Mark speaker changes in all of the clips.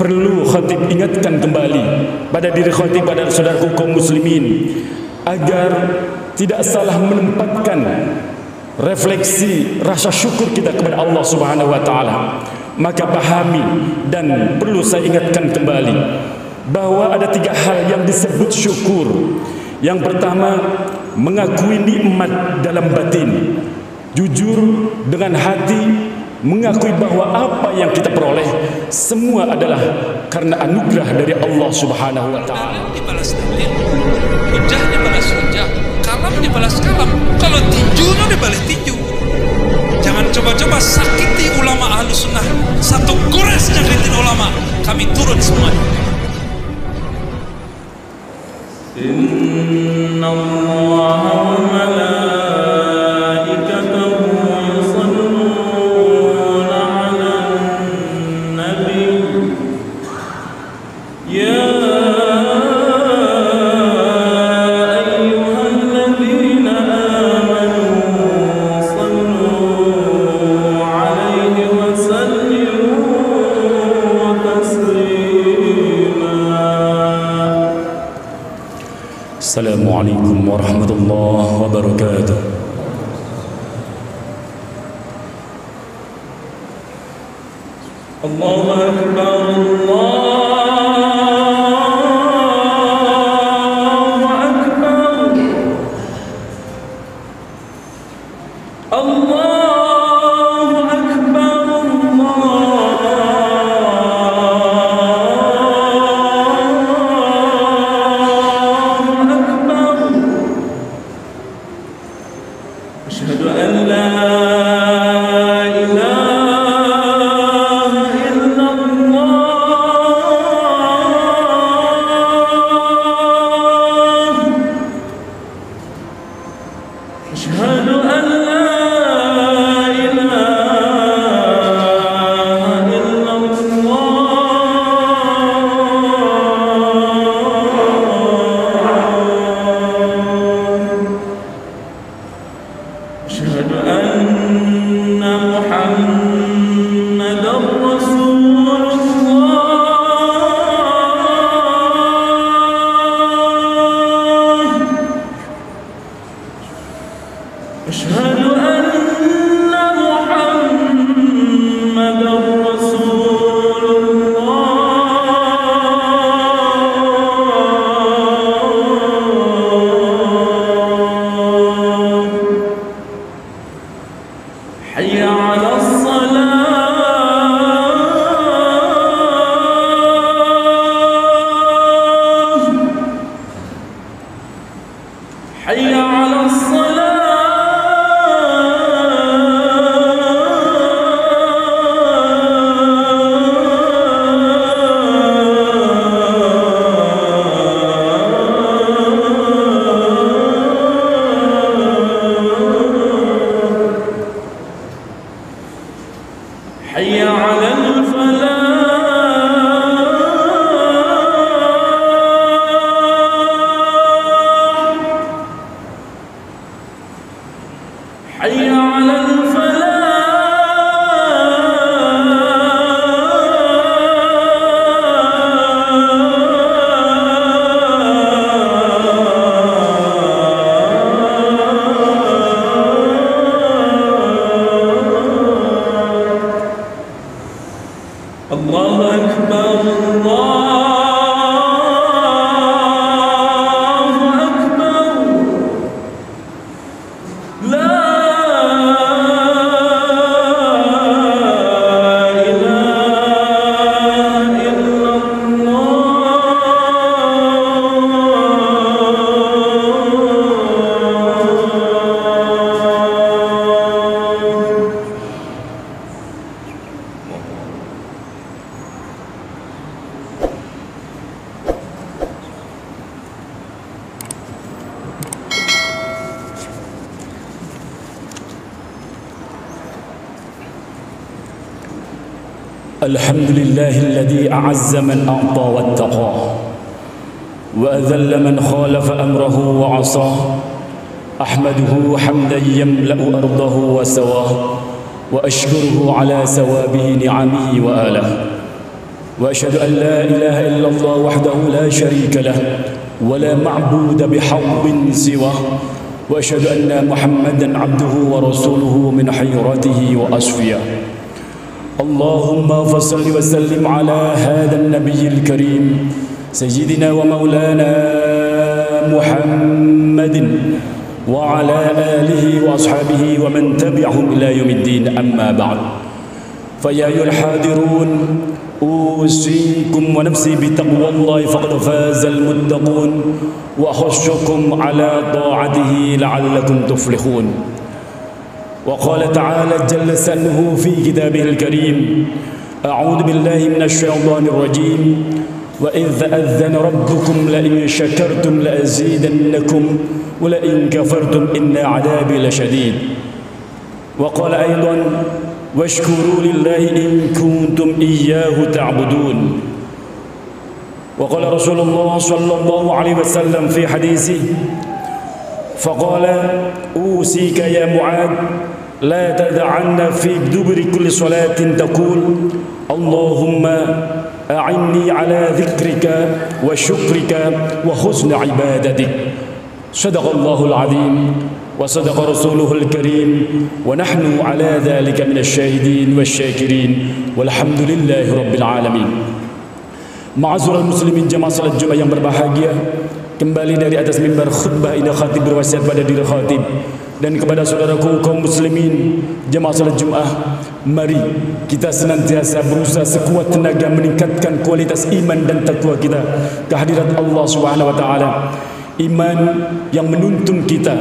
Speaker 1: perlu khatib ingatkan kembali pada diri khatib, pada saudaraku kaum muslimin, agar tidak salah menempatkan refleksi rasa syukur kita kepada Allah Subhanahu wa taala. Maka pahami dan perlu saya ingatkan kembali bahwa ada 3 hal yang disebut syukur. Yang pertama, mengakui nikmat dalam batin, jujur dengan hati, mengakui bahwa apa yang kita peroleh semua adalah karena anugerah dari Allah Subhanahu wa taala.
Speaker 2: Dalil dibalas dalil, hujah dibalas hujah, kalam dibalas kalam. Kalau tinju itu dibalas tinju. Jangan coba-coba sakiti ulama ahlu sunnah. Satu gores nyakitin ulama, kami turun semuanya.
Speaker 3: Inna Allah wa malaikatahu yusalluna 'alan nabi. Ya ayyuhalladzina amanu sallu 'alaihi wa sallimu taslima.
Speaker 1: Assalamualaikum warahmatullahi wabarakatuh.
Speaker 3: Allahu akbar, Allahu akbar. Asyhadu an la ilaha illallah. Asyhadu an la ilaha illallah. Asyhadu anna Muhammadar Rasulullah. Asyhadu anna Muhammadar Rasulullah. Hayya 'alas salah. Hayya 'alas حي على الفلاح. حي على الفلاح. Allahu akbar, Allahu akbar. La ilaha illallah.
Speaker 1: الحمد لله الذي أعز من أعطى واتقى وأذل من خالف أمره وعصاه. أحمده حمدا يملأ أرضه وسواه وأشكره على سوابه نعمه وآله وأشهد أن لا إله إلا الله وحده لا شريك له ولا معبود بحق سواه وأشهد أن محمدا عبده ورسوله من خيرته وأصفياه اللهم فصل وسلم على هذا النبي الكريم سيدنا ومولانا محمد وعلى آله وأصحابه ومن تبعهم إلى يوم الدين أما بعد فيا أيها الحاضرون أوصيكم ونفسي بتقوى الله فقد فاز المتقون وأخشكم على طاعته لعلكم تفلحون وقال تعالى جل شأنه في كتابه الكريم أعوذ بالله من الشيطان الرجيم وإذ أذن ربكم لئن شكرتم لأزيدنكم ولئن كفرتم إن عذابي لشديد وقال أيضا واشكروا لله إن كنتم إياه تعبدون وقال رسول الله صلى الله عليه وسلم في حديثه فقال أوصيك يا معاذ لا تدعن في دبر كل صلاة تقول اللهم أعني على ذكرك وشكرك وحسن عبادتك صدق الله العظيم وصدق رسوله الكريم ونحن على ذلك من الشاهدين والشاكرين والحمد لله رب العالمين. Ma'azurul muslimin jemaah salat Jumat yang berbahagia, kembali dari atas mimbar khutbah ini khatib berwasiat pada diri khatib dan kepada saudaraku kaum muslimin jemaah salat Jumat, mari kita senantiasa berusaha sekuat tenaga meningkatkan kualitas iman dan takwa kita kehadirat Allah Subhanahu wa taala. Iman yang menuntun kita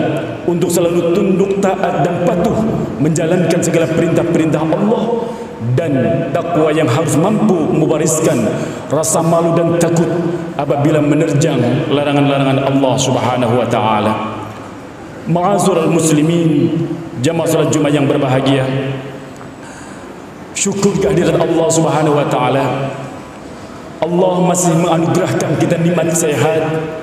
Speaker 1: untuk selalu tunduk, taat dan patuh menjalankan segala perintah-perintah Allah, dan takwa yang harus mampu mewariskan rasa malu dan takut apabila menerjang larangan-larangan Allah Subhanahu wa taala. Ma'azurul muslimin jamaah salat Jumat yang berbahagia, syukur kehadirat Allah Subhanahu wa taala. Allah masih menganugerahkan kita nikmat sehat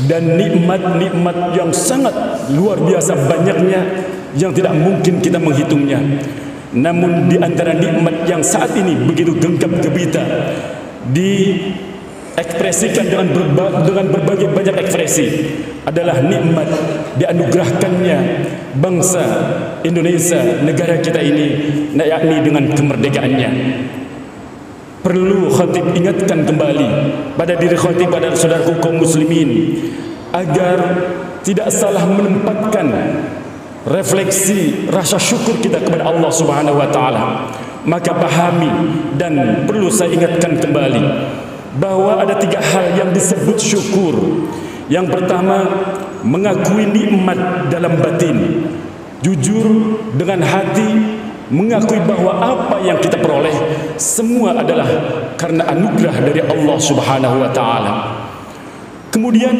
Speaker 1: dan nikmat-nikmat yang sangat luar biasa banyaknya yang tidak mungkin kita menghitungnya. Namun di antara nikmat yang saat ini begitu genggam gembira diekspresikan dengan berbagai banyak ekspresi adalah nikmat dianugerahkannya bangsa Indonesia, negara kita ini, yakni dengan kemerdekaannya. Perlu khatib ingatkan kembali pada diri khatib, pada saudaraku kaum muslimin, agar tidak salah menempatkan refleksi rasa syukur kita kepada Allah Subhanahu wa taala. Maka pahami dan perlu saya ingatkan kembali bahwa ada 3 hal yang disebut syukur. Yang pertama, mengakui nikmat dalam batin, jujur dengan hati, mengakui bahwa apa yang kita peroleh semua adalah karena anugerah dari Allah Subhanahu wa taala. Kemudian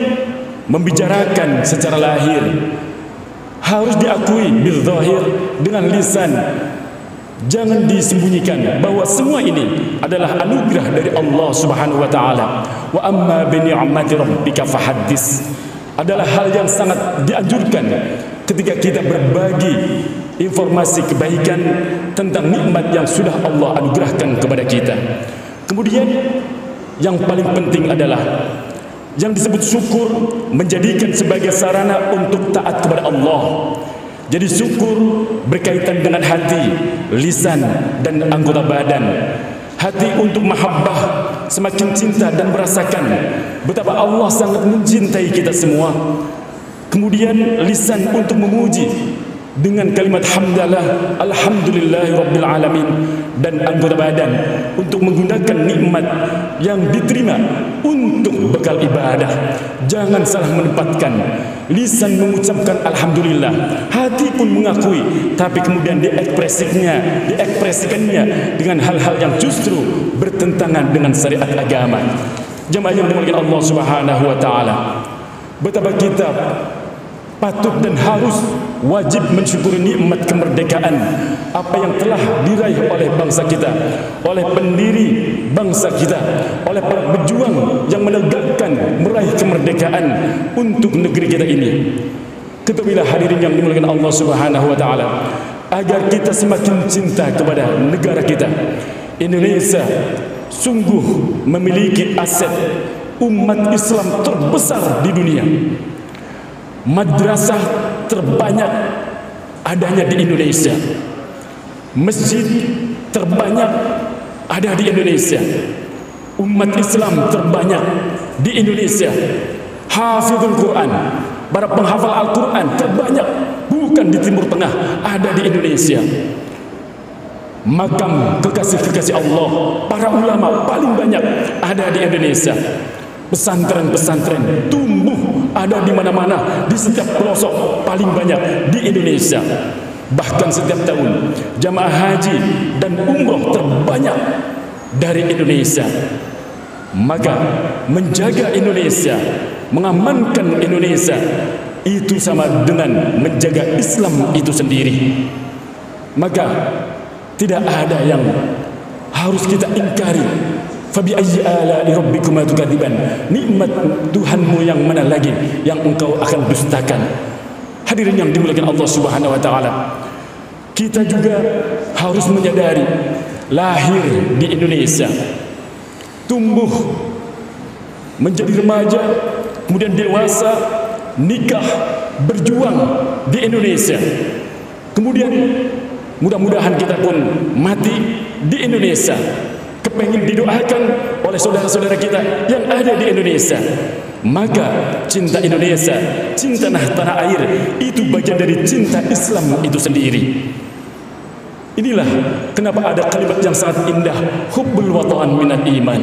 Speaker 1: membicarakan secara lahir, harus diakui bil zahir dengan lisan. Jangan disembunyikan bahwa semua ini adalah anugerah dari Allah Subhanahu wa taala. Wa amma bi ni'mati rabbika fahaddits adalah hal yang sangat dianjurkan ketika kita berbagi informasi kebaikan tentang nikmat yang sudah Allah anugerahkan kepada kita. Kemudian yang paling penting adalah yang disebut syukur menjadikan sebagai sarana untuk taat kepada Allah. Jadi syukur berkaitan dengan hati, lisan dan anggota badan. Hati untuk mahabbah, semakin cinta dan merasakan betapa Allah sangat mencintai kita semua. Kemudian lisan untuk memuji dengan kalimat hamdalah, alhamdulillahirabbil alamin, dan anggota badan untuk menggunakan nikmat yang diterima untuk bekal ibadah. Jangan salah menempatkan. Lisan mengucapkan alhamdulillah, hati pun mengakui, tapi kemudian diekspresikannya dengan hal-hal yang justru bertentangan dengan syariat agama. Jemaah yang dimuliakan Allah Subhanahu wa taala, betapa kita patut dan harus wajib mensyukuri nikmat kemerdekaan apa yang telah diraih oleh bangsa kita, oleh pendiri bangsa kita, oleh para pejuang yang menegakkan meraih kemerdekaan untuk negeri kita ini. Ketahuilah hadirin yang dimuliakan Allah Subhanahu wa taala, agar kita semakin cinta kepada negara kita Indonesia, sungguh memiliki aset umat Islam terbesar di dunia. Madrasah terbanyak adanya di Indonesia. Masjid terbanyak ada di Indonesia. Umat Islam terbanyak di Indonesia. Hafizul Quran, para penghafal Al-Quran terbanyak bukan di Timur Tengah, ada di Indonesia. Makam kekasih-kekasih Allah, para ulama paling banyak ada di Indonesia. Pesantren-pesantren tumbuh ada di mana-mana, di setiap pelosok, paling banyak di Indonesia. Bahkan setiap tahun jamaah haji dan umroh terbanyak dari Indonesia. Maka menjaga Indonesia, mengamankan Indonesia, itu sama dengan menjaga Islam itu sendiri. Maka tidak ada yang harus kita ingkari. Fabi ayyi ala'i rabbikuma tukadziban. Nikmat Tuhanmu yang mana lagi yang engkau akan dustakan? Hadirin yang dimuliakan Allah Subhanahu wa taala. Kita juga harus menyadari lahir di Indonesia, tumbuh menjadi remaja, kemudian dewasa, nikah, berjuang di Indonesia. Kemudian mudah-mudahan kita pun mati di Indonesia. Kepengin didoakan oleh saudara-saudara kita yang ada di Indonesia. Maka cinta Indonesia, cinta tanah air, itu bagian dari cinta Islam itu sendiri. Inilah kenapa ada kalimat yang sangat indah, hubbul watan minal iman,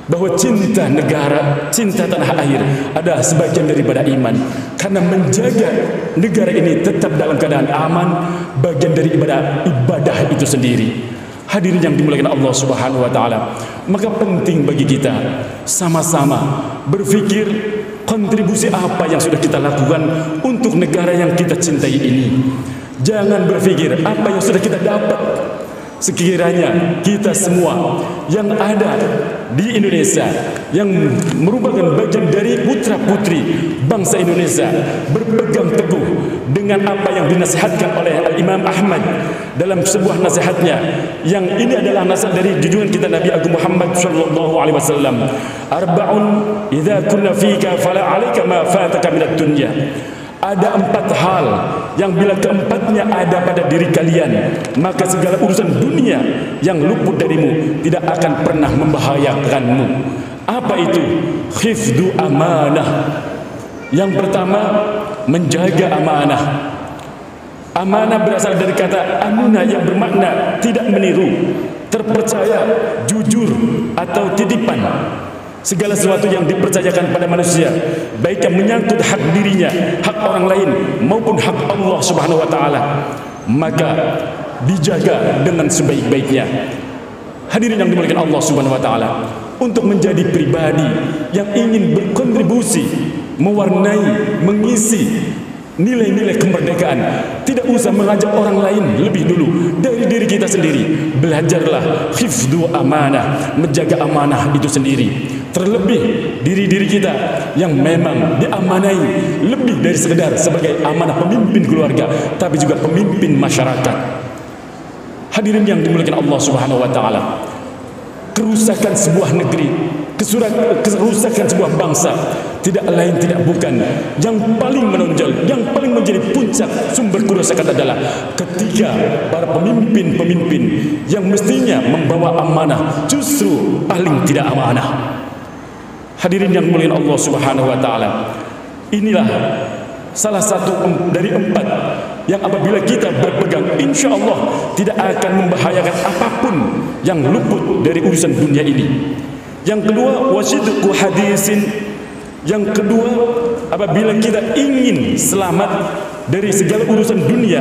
Speaker 1: bahwa cinta negara, cinta tanah air adalah sebagian daripada iman. Karena menjaga negara ini tetap dalam keadaan aman, bagian dari ibadah itu sendiri. Hadirin yang dimuliakan Allah Subhanahu wa taala, maka penting bagi kita sama-sama berpikir kontribusi apa yang sudah kita lakukan untuk negara yang kita cintai ini. Jangan berpikir apa yang sudah kita dapat. Sekiranya kita semua yang ada di Indonesia, yang merupakan bagian dari putra-putri bangsa Indonesia, berpegang teguh dengan apa yang dinasihatkan oleh Imam Ahmad dalam sebuah nasihatnya, yang ini adalah nasihat dari junjungan kita Nabi Agung Muhammad sallallahu alaihi wasallam. Arba'un idza kunna fika fala 'alaika ma fataka minad dunya. Ada 4 hal yang bila keempatnya ada pada diri kalian, maka segala urusan dunia yang luput darimu tidak akan pernah membahayakanmu. Apa itu? Hifdzu amanah. Yang pertama, menjaga amanah. Amanah berasal dari kata amuna yang bermakna tidak meniru, terpercaya, jujur, atau titipan. Segala sesuatu yang dipercayakan pada manusia, baik yang menyangkut hak dirinya, hak orang lain, maupun hak Allah Subhanahu wa taala, maka dijaga dengan sebaik-baiknya. Hadirin yang dimuliakan Allah Subhanahu wa taala, untuk menjadi pribadi yang ingin berkontribusi, mewarnai, mengisi nilai-nilai kemerdekaan, tidak usah mengajak orang lain, lebih dulu dari diri kita sendiri. Belajarlah hifdzu amanah, menjaga amanah itu sendiri. Terlebih diri-diri kita yang memang diamanai lebih dari sekedar sebagai amanah pemimpin keluarga, tapi juga pemimpin masyarakat. Hadirin yang dimuliakan Allah Subhanahu wa taala, kerusakan sebuah negeri, kerusakan sebuah bangsa tidak lain tidak bukan, yang paling menonjol, yang paling menjadi puncak sumber kerusakan adalah ketika para pemimpin-pemimpin yang mestinya membawa amanah justru paling tidak amanah. Hadirin yang mulia Allah Subhanahu wa taala, inilah salah satu dari 4 yang apabila kita berpegang, insya Allah tidak akan membahayakan apapun yang luput dari urusan dunia ini. Yang kedua, wasidqu hadisin. Yang kedua, apabila kita ingin selamat dari segala urusan dunia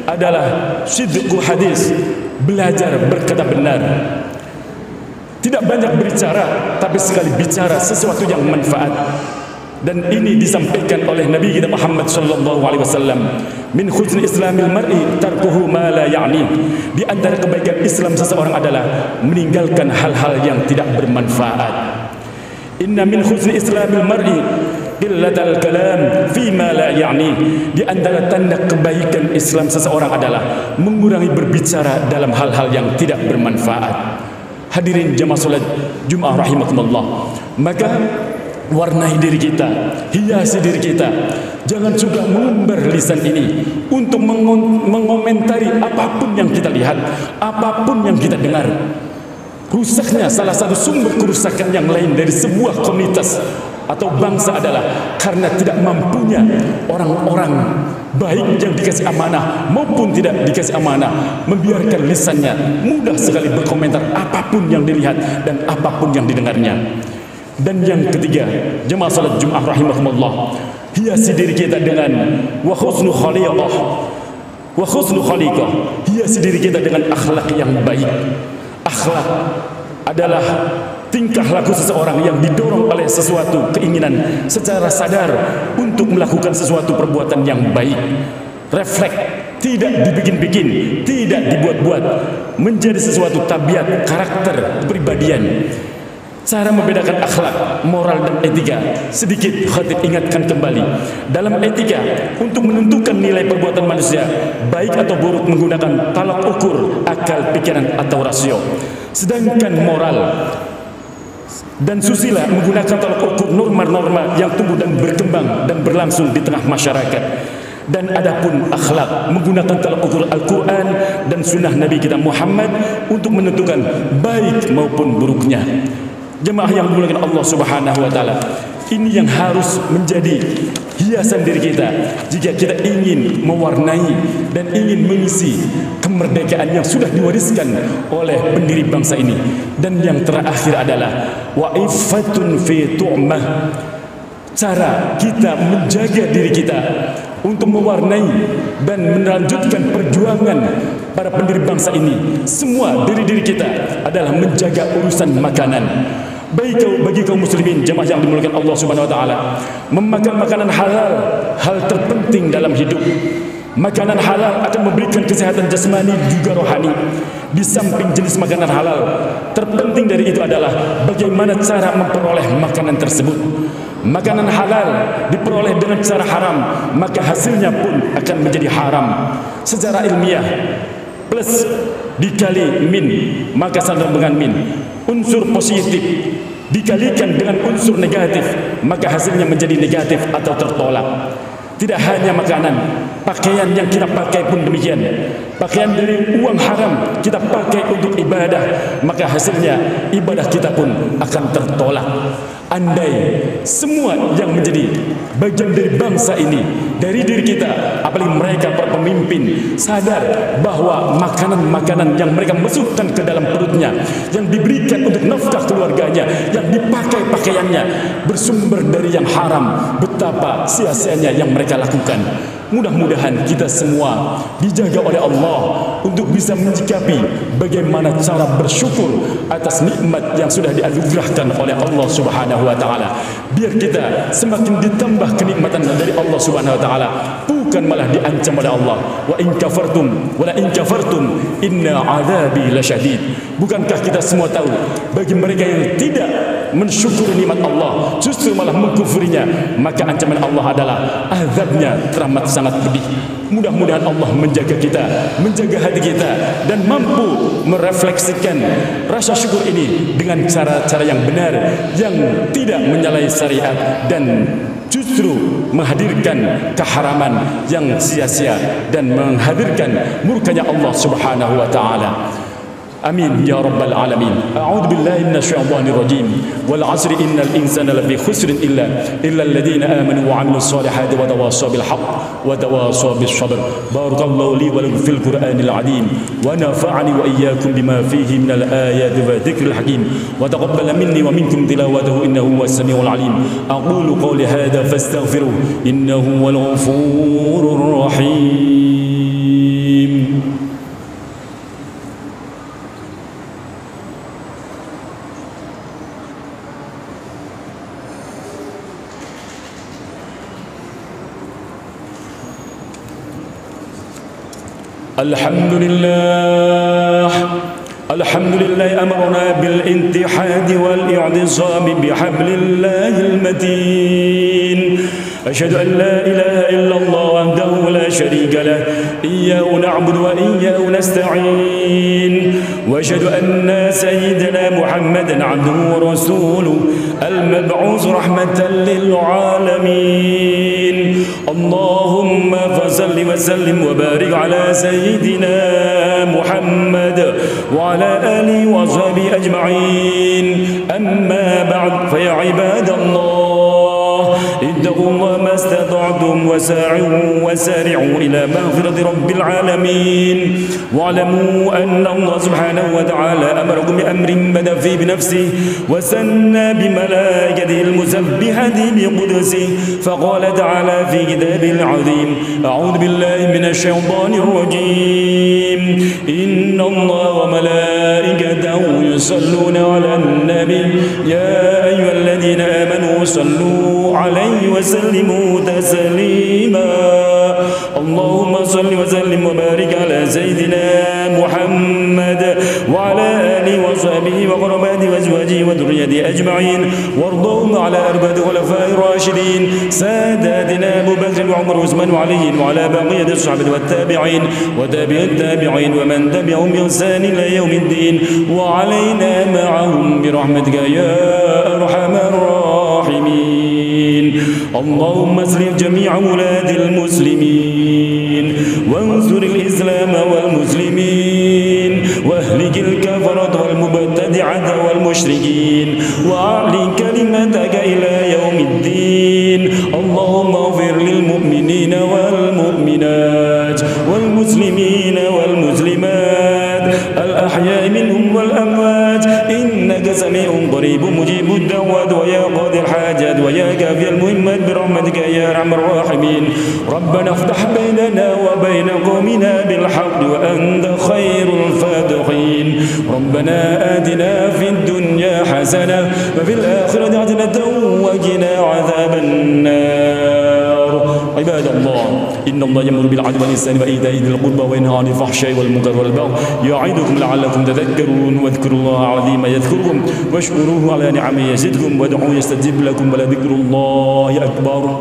Speaker 1: adalah sidqu hadis, belajar berkata benar. Tidak banyak berbicara, tapi sekali bicara sesuatu yang manfaat. Dan ini disampaikan oleh Nabi kita Muhammad sallallahu alaihi wasallam, min husni islamil mar'i tarkuhu ma la ya'ni. Di antara kebaikan Islam seseorang adalah meninggalkan hal-hal yang tidak bermanfaat. Inna min husni islamil mar'i qillatal kalam fi ma la ya'ni. Di antara tanda kebaikan Islam seseorang adalah mengurangi berbicara dalam hal-hal yang tidak bermanfaat. Hadirin jamaah salat Jumat rahimakumullah, maka warnai diri kita, hiasi diri kita. Jangan juga mengumbar lisan ini untuk mengomentari apapun yang kita lihat, apapun yang kita dengar. Rusaknya salah satu sumber kerusakan yang lain dari sebuah komunitas atau bangsa adalah karena tidak mampunya orang-orang baik yang dikasih amanah maupun tidak dikasih amanah membiarkan lisannya mudah sekali berkomentar apapun yang dilihat dan apapun yang didengarnya. Dan yang ketiga, jemaah salat Jumat rahimakumullah, hiasi diri kita dengan wa husnul khaliqah. Wa husnul khaliqah, hiasi diri kita dengan akhlak yang baik. Akhlak adalah tingkah laku seseorang yang didorong oleh sesuatu keinginan secara sadar untuk melakukan sesuatu perbuatan yang baik. Refleks, tidak dibikin-bikin, tidak dibuat-buat, menjadi sesuatu tabiat, karakter, kepribadian. Cara membedakan akhlak, moral dan etika sedikit khatib ingatkan kembali. Dalam etika, untuk menentukan nilai perbuatan manusia baik atau buruk menggunakan tolak ukur akal, pikiran atau rasio. Sedangkan moral dan susila menggunakan tolak ukur norma-norma yang tumbuh dan berkembang dan berlangsung di tengah masyarakat. Dan adapun akhlak menggunakan tolak ukur Al-Quran dan sunnah Nabi kita Muhammad untuk menentukan baik maupun buruknya. Jemaah yang dimuliakan Allah Subhanahu wa taala, ini yang harus menjadi hiasan diri kita jika kita ingin mewarnai dan ingin mengisi kemerdekaan yang sudah diwariskan oleh pendiri bangsa ini. Dan yang terakhir adalah wa iffatun fi tu'mah, cara kita menjaga diri kita untuk mewarnai dan melanjutkan perjuangan para pendiri bangsa ini. Semua diri kita adalah menjaga urusan makanan. Bagi kaum muslimin jemaah yang dimuliakan Allah Subhanahu wa taala, memakan makanan halal hal terpenting dalam hidup. Makanan halal akan memberikan kesehatan jasmani juga rohani. Di samping jenis makanan halal, terpenting dari itu adalah bagaimana cara memperoleh makanan tersebut. Makanan halal diperoleh dengan cara haram, maka hasilnya pun akan menjadi haram. Secara ilmiah, plus dikali min maka sama dengan min. Unsur positif dikalikan dengan unsur negatif, maka hasilnya menjadi negatif atau tertolak. Tidak hanya makanan, pakaian yang kita pakai pun demikian. Pakaian dari uang haram kita pakai untuk ibadah, maka hasilnya ibadah kita pun akan tertolak. Andai semua yang menjadi bagian dari bangsa ini, dari diri kita, apalagi mereka para pemimpin, sadar bahwa makanan-makanan yang mereka masukkan ke dalam perutnya, yang diberikan untuk nafkah keluarganya, yang dipakai pakaiannya bersumber dari yang haram, betapa sia-sianya yang mereka lakukan. Mudah-mudahan kita semua dijaga oleh Allah untuk bisa menyikapi bagaimana cara bersyukur atas nikmat yang sudah dianugerahkan oleh Allah Subhanahu wa taala. Biar kita semakin ditambah kenikmatan dari Allah Subhanahu wa taala, bukan malah diancam oleh Allah. Wa in kafartum inna adzabi lasyadid. Bukankah kita semua tahu bagi mereka yang tidak mensyukuri nikmat Allah justru malah mengkufurinya, maka ancaman Allah adalah azabnya teramat sangat pedih. Mudah-mudahan Allah menjaga kita, menjaga hati kita, dan mampu merefleksikan rasa syukur ini dengan cara-cara yang benar, yang tidak menyalahi syariat dan justru menghadirkan keharaman yang sia-sia dan menghadirkan murkanya Allah Subhanahu wa taala. Amin ya rabbal alamin. A'udzu billahi minasyaitonir rajim. Wal 'asri innal insana lafi khusrin illa alladziina aamanu wa 'amilus solihati wa tawassaw bil haqq wa tawassaw bis sabr. Barakallahu li wa lakum fil Qur'anil 'azim wa nafa'ani wa iyyakum bima fihi minal ayati wa dzikril hakim wa taqabbala minni wa minkum tilawatahu innahu huwas samiul 'alim. Aqulu qawli hadha fastaghfiruhu innahu huwal ghafurur rahim. Alhamdulillah amarna bil intihad wal i'tisam bihablillahil matin أشهد أن لا إله إلا الله وحده لا شريك له إياه نعبد وإياه نستعين وأشهد أن سيدنا محمدا عبده ورسوله المبعوث رحمة للعالمين اللهم فصل وسلم وبارك على سيدنا محمد وعلى آله وصحبه أجمعين أما بعد فيا عباد الله اتقوا الله ما استطعتم وسارعوا إلى مغفرة رب العالمين واعلموا أن الله سبحانه وتعالى أمركم بأمر بدأ فيه بنفسه وسنى بملائكته المسبحة بقدسه فقال تعالى في كتابه العظيم أعوذ بالله من الشيطان الرجيم إن الله وملائكته يصلون على النبي يا أيها الذين آمنوا صلوا عليه وسلموا تسليما اللهم صل وسلم وبارك على سيدنا محمد وعلى آله وصحبه وقرباته وأزواجه وذريته أجمعين وارضهم على أربعة خلفاء الراشدين ساداتنا أبو بكر وعمر وعثمان وعلي وعلى بقية الصحابة والتابعين وتابع التابعين ومن تبعهم بإحسان إلى يوم الدين وعلينا معهم برحمتك يا أرحم الراحمين اللهم اسلم جميع ولاة المسلمين وانصر الإسلام والمسلمين واهلك الكفرة والمبتدعة والمشركين وأعلي كلمتك إلى يوم الدين اللهم اغفر للمؤمنين والمؤمنات والمسلمين والمسلمات الأحياء منهم والأموات إنك سميع قريب مجيب الدعوات ويا قاضي الحاجات ويا كافي المهمات برحمتك يا أرحم الراحمين ربنا افتح بيننا وبين قومنا بالحق وأنت خير الفاتحين ربنا آتنا في الدنيا حسنة وفي الآخرة حسنة وقنا عذاب النار عباد الله إن الله يأمر بالعدل والإحسان وإيتاء ذي القربى وينهى عن الفحشاء والمنكر والبغي يعظكم لعلكم تذكرون واذكروا الله العظيم يذكركم واشكروه على نعمه يزدكم وادعوه يستجب لكم ولذكر الله أكبر